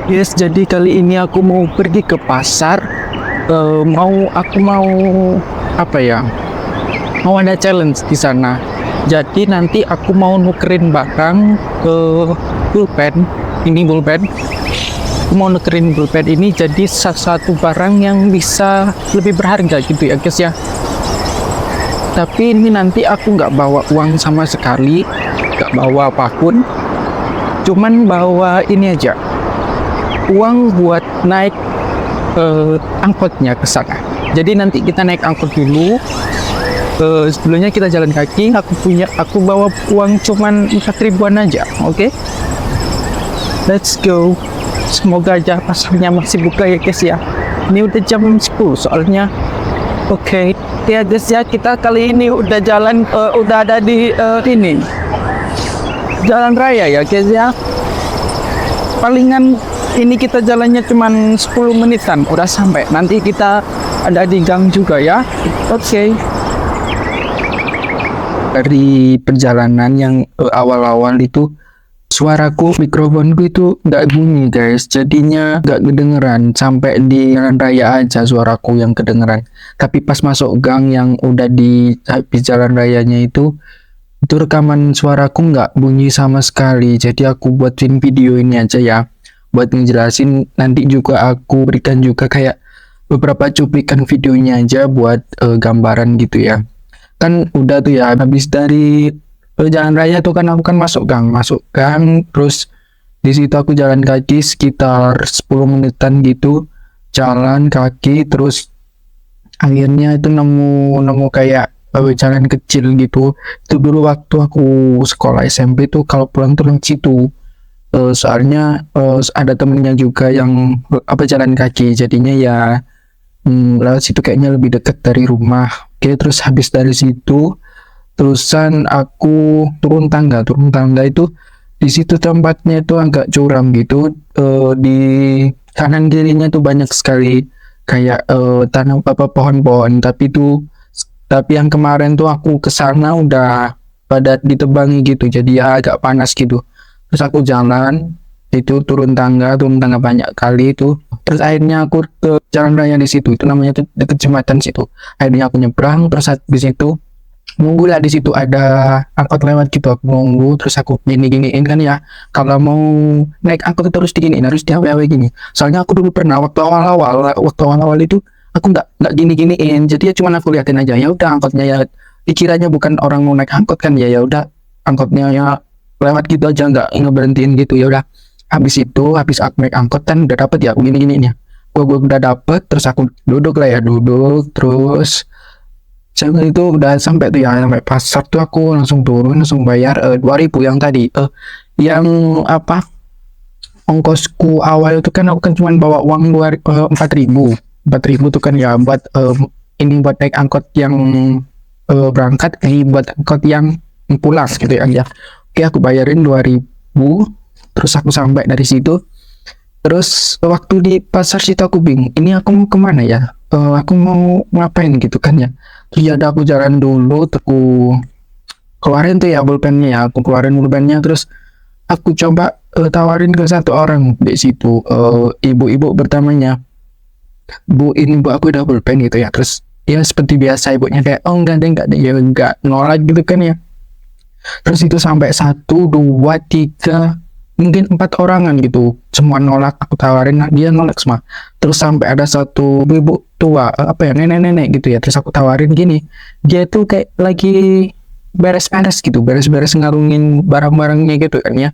Yes, jadi kali ini aku mau pergi ke pasar. Aku mau apa ya? Mau ada challenge di sana. Jadi nanti aku mau nukerin barang ke pulpen. Ini pulpen. Aku mau nukerin pulpen ini jadi satu barang yang bisa lebih berharga gitu ya guys ya. Tapi ini nanti aku nggak bawa uang sama sekali, nggak bawa apapun. Cuman bawa ini aja, uang buat naik angkotnya ke sana. Jadi nanti kita naik angkot dulu. Sebelumnya kita jalan kaki. Aku bawa uang cuman 4 ribuan aja. Oke? Let's go. Semoga aja pasarnya masih buka ya guys ya. Ini udah jam 10 soalnya. Oke. Ya guys ya, kita kali ini udah ada di ini jalan raya ya guys ya. Palingan ini kita jalannya cuman 10 menitan udah sampai. Nanti kita ada di gang juga ya. Oke. Dari perjalanan yang awal-awal itu suaraku, mikrofonku itu nggak bunyi guys, jadinya nggak kedengeran. Sampai di jalan raya aja suaraku yang kedengeran, tapi pas masuk gang yang udah di habis jalan rayanya itu rekaman suaraku nggak bunyi sama sekali. Jadi aku buatin video ini aja ya, buat ngejelasin. Nanti juga aku berikan juga kayak beberapa cuplikan videonya aja buat gambaran gitu ya. Kan udah tuh ya, habis dari jalan raya tuh kan aku kan masuk gang, terus di situ aku jalan kaki sekitar 10 menitan gitu, jalan kaki. Terus akhirnya itu nemu kayak jalan kecil gitu. Itu dulu waktu aku sekolah SMP tuh kalau pulang tuh lewat situ. Soalnya ada temennya juga yang jalan kaki, jadinya ya lewat situ kayaknya lebih dekat dari rumah. Oke, terus habis dari situ terusan aku turun tangga itu di situ tempatnya itu agak curam gitu. Di kanan kirinya tuh banyak sekali kayak tanam pohon-pohon, tapi yang kemarin tuh aku kesana udah pada ditebangi gitu, jadi ya agak panas gitu. Terus aku jalan itu turun tangga banyak kali itu. Terus akhirnya aku ke jalan raya di situ, itu namanya tuh deket jembatan situ. Akhirnya aku nyebrang, terus habis itu nunggu lah di situ ada angkot lewat gitu. Aku nunggu, terus aku giniin kan ya, kalau mau naik angkot itu harus diginiin, harus diawe-awe gini. Soalnya aku dulu pernah waktu awal-awal itu aku nggak giniin, jadi ya cuma aku liatin aja. Ya udah angkotnya ya dikiranya bukan orang mau naik angkot kan, ya udah angkotnya ya lewat gitu aja, nggak ngeberhentiin gitu. Ya udah habis aku naik angkot kan udah dapet ya aku gini ya, gue udah dapet. Terus aku duduk terus jangan itu udah sampai tuh ya, sampai pasar tuh aku langsung turun, langsung bayar 2.000 yang tadi. Yang ongkosku awal itu kan aku kan cuma bawa uang 4.000 tuh kan ya, buat ini buat naik angkot yang berangkat, buat angkot yang pulang gitu ya. Oke, aku bayarin 2.000. Terus aku sampai dari situ. Terus waktu di pasar situ aku bingung, ini aku mau kemana ya, aku mau ngapain gitu kan ya. Terus ya aku jalan dulu, aku keluarin tuh ya pulpennya terus aku coba tawarin ke satu orang di situ, ibu-ibu pertamanya. Bu, ini bu aku udah pulpen gitu ya. Terus ya seperti biasa ibunya kayak oh enggak deh ya, enggak nolak gitu kan ya. Terus itu sampai 1, 2, 3, mungkin 4 orangan gitu, semua nolak. Aku tawarin, dia nolak semua. Terus sampai ada satu ibu tua, nenek-nenek gitu ya. Terus aku tawarin gini, dia tuh kayak lagi beres-beres ngarungin barang-barangnya gitu kan ya.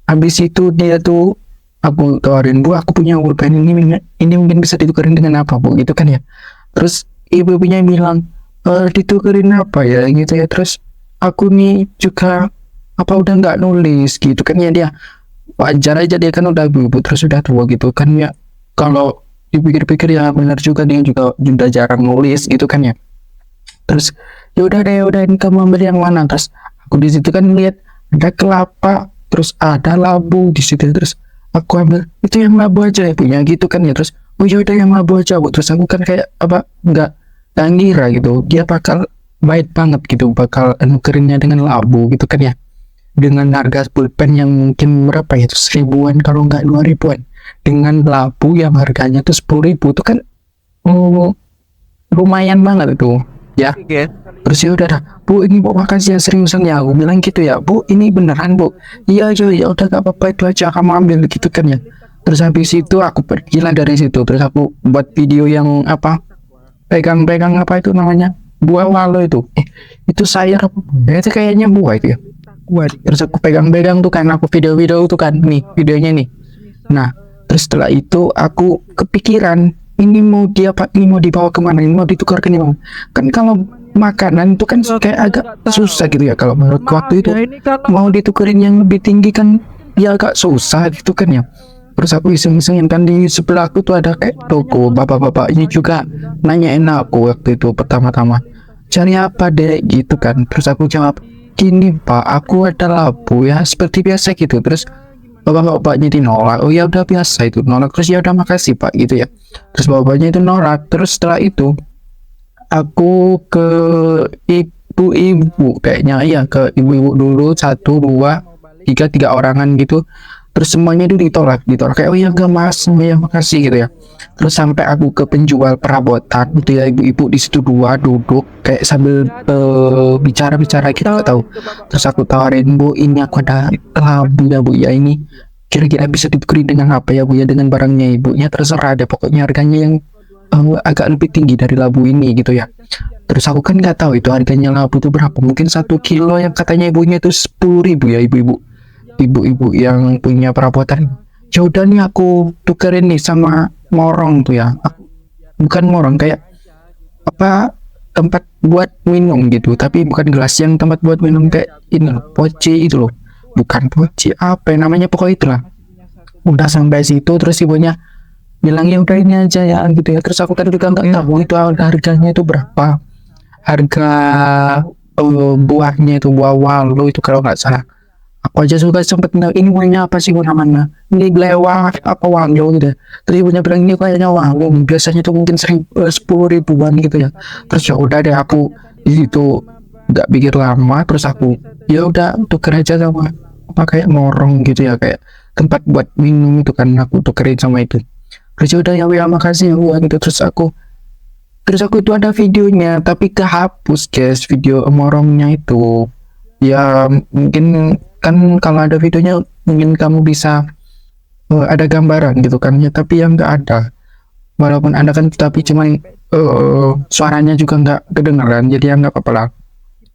Habis itu dia tuh, aku tawarin, bu aku punya pulpen ini mungkin bisa ditukerin dengan apa bu gitu kan ya. Terus ibu-ibunya bilang, ditukerin apa ya gitu ya. Terus aku nih juga udah nggak nulis gitu kan ya. Dia wajar aja, dia kan udah ibu terus udah tua gitu kan ya. Kalau dipikir-pikir ya benar juga, dia juga jarang nulis gitu kan ya. Terus ya udah ini kamu ambil yang mana. Terus aku di situ kan lihat ada kelapa, terus ada labu di situ. Terus aku ambil itu yang labu aja ya punya gitu kan ya. Terus oh ya udah yang labu aja bu. Terus aku kan kayak nggak ngira gitu dia bakal baik banget gitu, bakal nukerinnya dengan labu gitu kan ya, dengan harga pulpen yang mungkin berapa ya, itu 1.000-an kalau nggak 2.000-an. dengan labu yang harganya tuh 10.000 itu kan oh, lumayan banget itu ya. Terus ya udah dah, Bu ini Bu makasih ya seriusan ya, aku bilang gitu ya, Bu ini beneran Bu, iya aja ya udah gak apa-apa itu aja kamu ambil gitu kan ya. Terus habis itu aku pergilah dari situ, terus aku buat video yang apa, pegang-pegang apa itu namanya, buah walo itu, itu sayur apa itu kayaknya buah itu ya, buah. Terus aku pegang-pegang tuh kan, aku video-video tuh kan, nih videonya nih. Nah terus setelah itu aku kepikiran, ini mau ini mau dibawa kemana, ini mau ditukar ke mana kan. Kalau makanan itu kan kayak agak susah gitu ya, kalau menurut waktu itu mau ditukerin yang lebih tinggi kan ya agak susah gitu kan ya. Terus aku iseng-isengin kan, di sebelah aku tuh ada kayak toko, bapak-bapak ini juga nanyain aku waktu itu pertama-tama, cari apa dek gitu kan. Terus aku jawab, gini Pak aku ada labu ya seperti biasa gitu. Terus bapak-bapaknya itu nolak, oh ya udah biasa itu nolak. Terus ya udah makasih Pak gitu ya. Terus bapaknya itu nolak. Terus setelah itu aku ke ibu-ibu kayaknya, iya ke ibu-ibu dulu, 1 2 3 orangan gitu. Terus semuanya itu ditolak kayak, oh ya enggak Mas, oh ya makasih gitu ya. Terus sampai aku ke penjual perabotan gitu ya, ibu-ibu di situ dua duduk kayak sambil bicara-bicara gitu nggak tahu. Terus aku tawarin, Bu ini aku ada labu ya Bu ya, ini kira-kira bisa ditukerin dengan apa ya Bu ya, dengan barangnya ibunya terserah deh pokoknya harganya yang agak lebih tinggi dari labu ini gitu ya. Terus aku kan nggak tahu itu harganya labu itu berapa, mungkin 1 kilo yang katanya ibunya itu 10.000 ya, ibu-ibu yang punya perabotan. Ya udah nih aku tukerin nih sama morong tuh ya, bukan morong, kayak apa, tempat buat minum gitu, tapi bukan gelas, yang tempat buat minum kayak ini loh, poci itu loh, bukan poci apa yang namanya, pokoknya itulah. Udah sampai situ terus ibunya bilang ya udah ini aja ya gitu ya. Terus aku kan juga nggak tahu itu harganya itu berapa, harga buahnya itu, buah walu itu kalau nggak salah. Aku aja suka sempet ini buahnya apa sih namanya, ini belewah apa wangi gitu ya. Terus ibunya bilang ini kayaknya wangi, biasanya tuh mungkin 10.000-an gitu ya. Terus ya udah deh aku di situ nggak pikir lama, terus aku ya udah tuker aja sama apa kayak morong gitu ya, kayak tempat buat minum itu kan, aku tukerin sama itu. Terus ya udah ya makasih ya Bu gitu. Terus aku itu ada videonya tapi kehapus guys, video morongnya itu ya. Mungkin kan kalau ada videonya mungkin kamu bisa ada gambaran gitu kan ya, tapi yang nggak ada, walaupun ada kan tapi cuman suaranya juga nggak kedengeran, jadi ya nggak apa-apa lah.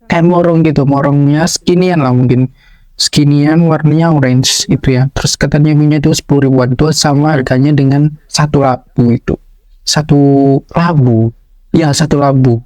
Kayak morong gitu, morongnya skinian lah, mungkin skinian warnanya orange itu ya. Terus katanya punya itu 10.000-an tuh, sama harganya dengan satu labu itu, satu labu ya, satu labu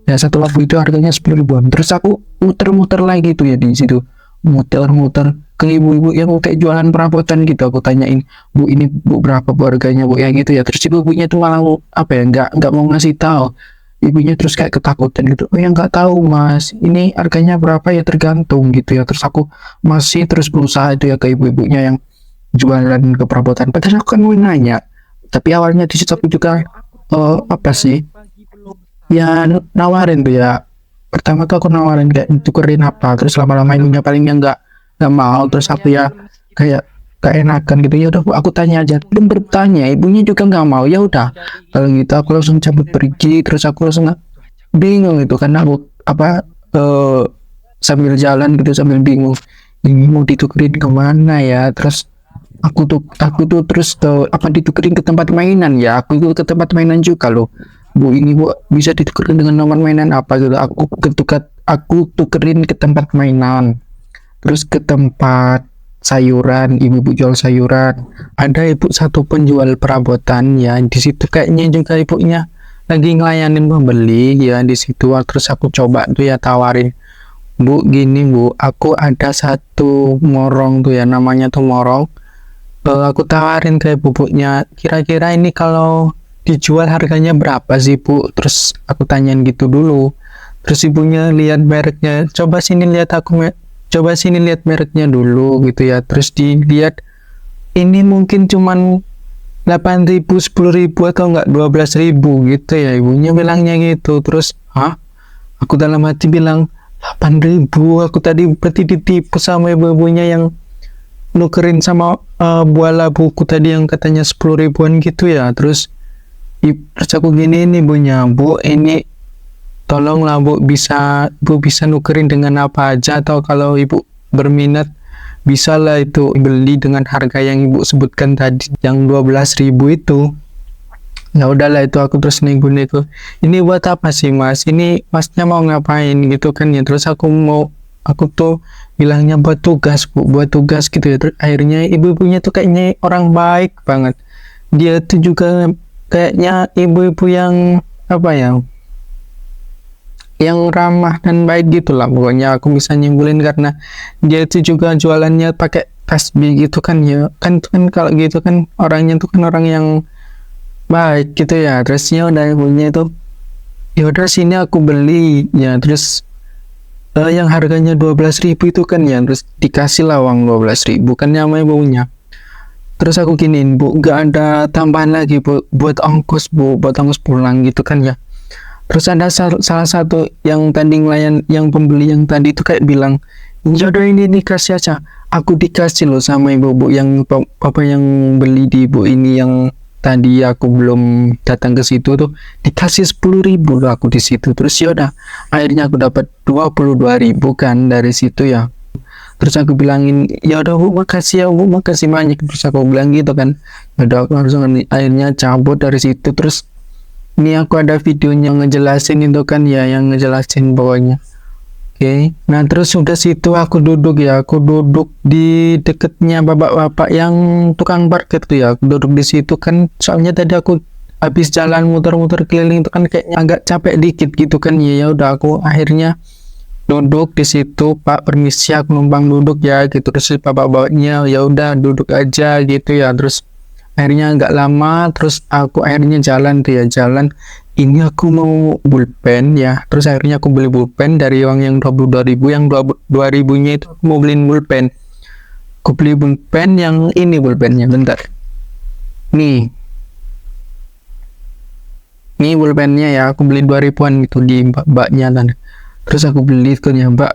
ya, satu labu itu harganya 10.000-an. Terus aku muter-muter lagi tuh ya di situ, muter-muter ke ibu-ibu yang kayak jualan perabotan gitu. Aku tanyain, Bu ini Bu berapa Bu harganya Bu ya gitu ya. Terus ibunya tuh malah apa ya, nggak mau ngasih tahu. Ibunya terus kayak ketakutan gitu, oh ya nggak tahu Mas, ini harganya berapa ya tergantung gitu ya. Terus aku masih terus berusaha itu ya ke ibu-ibunya yang jualan ke perabotan, padahal aku kan mau nanya. Tapi awalnya di situ aku juga apa sih ya, nawarin tuh ya. Pertama tuh aku nawarin kayak tukerin apa, terus lama-lama ibunya palingnya nggak mau. Terus aku ya kayak enakan gitu, ya udah aku tanya aja. Dan bertanya ibunya juga nggak mau, ya udah kalau gitu aku langsung cabut pergi. Terus aku langsung bingung itu karena aku apa sambil jalan gitu sambil bingung ini mau ditukerin kemana ya. Terus aku tuh terus apa ditukerin ke tempat mainan ya, aku itu ke tempat mainan juga loh. Bu ini Bu bisa ditukerin dengan nomor mainan apa gitu, aku tukerin ke tempat mainan. Terus ke tempat sayuran, ibu-ibu jual sayuran, ada ibu satu penjual perabotan ya di situ, kayaknya juga ibunya lagi ngelayanin pembeli ya di situ. Terus aku coba tuh ya tawarin, Bu gini Bu, aku ada satu morong tuh ya, namanya tuh morong. Aku tawarin ke ibunya, kira-kira ini kalau dijual harganya berapa sih Bu? Terus aku tanyain gitu dulu. Terus ibunya lihat mereknya, coba sini lihat mereknya dulu gitu ya. Terus dilihat ini mungkin cuman 8.000, 10.000 atau enggak 12.000 gitu ya, ibunya bilangnya gitu. Terus aku dalam hati bilang 8.000, aku tadi berarti ditipu sama ibu-ibunya yang nukerin sama buala buku tadi yang katanya 10 ribuan gitu ya. Terus aku gini nih ibunya, Bu, ini tolonglah Bu bisa nukerin dengan apa aja, atau kalau ibu berminat bisa lah itu beli dengan harga yang ibu sebutkan tadi yang 12.000 itu. Ya udahlah itu aku terus nego-nego, ini buat apa sih Mas, ini Masnya mau ngapain gitu kan ya. Terus aku tuh bilangnya buat tugas Bu, buat tugas gitu ya. Terus akhirnya ibu-ibunya tuh kayaknya orang baik banget, dia tuh juga kayaknya ibu-ibu yang apa ya, yang ramah dan baik gitulah pokoknya. Aku bisa nyimpulin karena dia itu juga jualannya pakai tasbih gitu kan ya, kan kalau gitu kan orangnya tuh kan orang yang baik gitu ya. Terus ya udah punya itu, ya udah sini aku beli ya. Terus yang harganya 12.000 itu kan ya, terus dikasih lah uang 12.000 kan namanya ibunya. Terus aku giniin, Bu, gak ada tambahan lagi Bu buat ongkos Bu, buat ongkos pulang gitu kan ya. Terus ada salah satu yang tadi ngelayan, yang pembeli yang tadi itu kayak bilang, ya udah ini dikasih aja. Aku dikasih loh sama ibu-ibu yang papa yang beli di ibu ini yang tadi aku belum datang ke situ tuh, dikasih 10.000 loh aku di situ. Terus ya udah akhirnya aku dapat 22.000 kan dari situ ya. Terus aku bilangin, ya udah Bu, makasih ya Bu, makasih banyak. Terus aku bilang gitu kan, ya udah aku langsung akhirnya cabut dari situ. Terus ini aku ada videonya ngejelasin itu kan ya, yang ngejelasin pokoknya. Oke. Nah terus udah situ aku duduk di deketnya bapak-bapak yang tukang parkir tuh ya. Aku duduk di situ kan, soalnya tadi aku habis jalan muter-muter keliling itu kan kayaknya agak capek dikit gitu kan ya. Ya udah aku akhirnya duduk di situ, Pak permisi aku numpang duduk ya gitu. Terus bapak-bapaknya ya udah duduk aja gitu ya. Terus akhirnya nggak lama, terus aku akhirnya jalan tuh ya, ini aku mau pulpen ya. Terus akhirnya aku beli pulpen dari uang yang 22.000, yang 2.000 nya itu aku mau beliin pulpen. Aku beli pulpen yang ini, pulpennya bentar nih pulpennya ya, aku beli 2.000-an gitu di mbaknya kan. Terus aku beli itu ya, Mbak,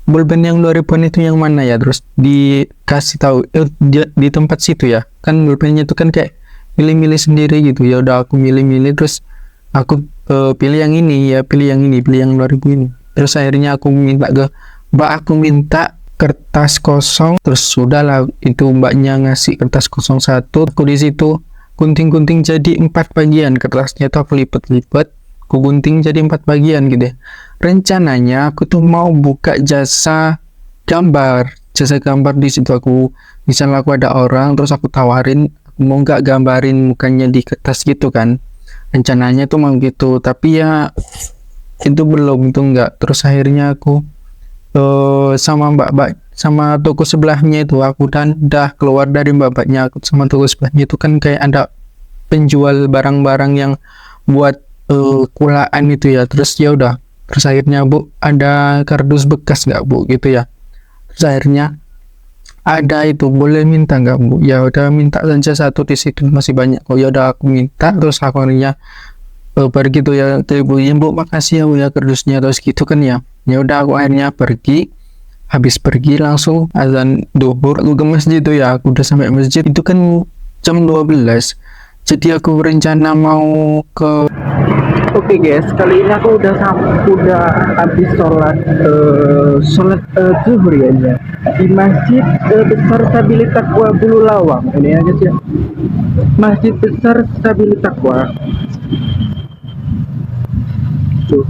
pulpen yang 2.000-an itu yang mana ya? Terus dikasih tahu di tempat situ ya. Kan pulpennya itu kan kayak milih-milih sendiri gitu. Ya udah aku milih-milih, terus aku pilih yang ini ya, pilih yang 2.000 ini. Terus akhirnya aku minta ke Mbak, aku minta kertas kosong. Terus sudahlah itu mbaknya ngasih kertas kosong 1. Aku di situ gunting-gunting jadi 4 bagian kertasnya tuh, aku lipat-lipat, aku gunting jadi 4 bagian gitu ya. Rencananya aku tuh mau buka jasa gambar di situ. Aku misalnya aku ada orang terus aku tawarin, aku mau nggak gambarin mukanya di kertas gitu kan, rencananya tuh mau gitu. Tapi ya itu belum, itu enggak. Terus akhirnya aku sama mbak sama toko sebelahnya itu, aku udah keluar dari mbaknya. Aku sama toko sebelahnya itu kan kayak ada penjual barang-barang yang buat kulaan itu ya. Terus ya udah, terus akhirnya, Bu, ada kardus bekas nggak Bu gitu ya. Terus akhirnya ada itu, boleh minta nggak Bu? Ya udah minta saja 1 di situ, masih banyak kok. Ya udah aku minta. Terus aku akhirnya pergi tuh ya ke ibu, ya Bu makasih ya Bu ya kardusnya, terus gitu kan ya. Ya udah aku akhirnya pergi. Habis pergi langsung azan duhur, aku ke masjid tuh ya. Aku udah sampai masjid itu kan jam 12. Jadi aku berencana mau ke Oke guys, kali ini aku udah habis sholat zuhur ya, di Masjid Besar Sabilit Taqwa Bulu Lawang. Ini aja sih, Masjid Besar Sabilit Taqwa. Tuh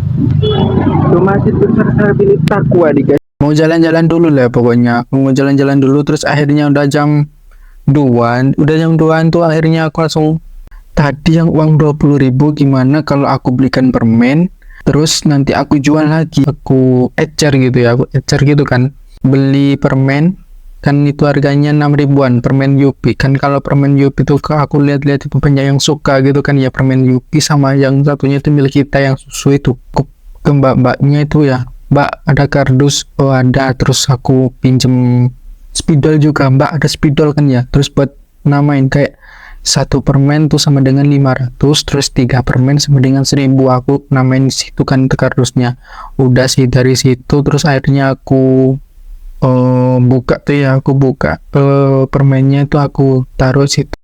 Masjid Besar Sabilit Taqwa di guys. Mau jalan-jalan dulu lah pokoknya. Aku mau jalan-jalan dulu, terus akhirnya udah jam 2-an tuh akhirnya aku langsung, tadi yang uang 20.000 gimana kalau aku belikan permen, terus nanti aku jual lagi, aku ecer gitu ya, aku ecer gitu kan. Beli permen kan itu harganya 6 ribuan permen Yupi kan. Kalau permen Yupi tuh aku lihat-lihat itu banyak yang suka gitu kan ya, permen Yupi. Sama yang satunya itu milik kita yang susu itu. Aku ke mbak-mbaknya itu ya, Mbak ada kardus? Oh ada. Terus aku pinjem spidol juga, Mbak ada spidol kan ya. Terus buat namain, kayak 1 permen tuh sama dengan 500, terus 3 permen sama dengan 1.000, aku namain situ kan kardusnya. Udah sih dari situ, terus akhirnya aku buka tuh ya, aku buka permennya tuh aku taruh situ.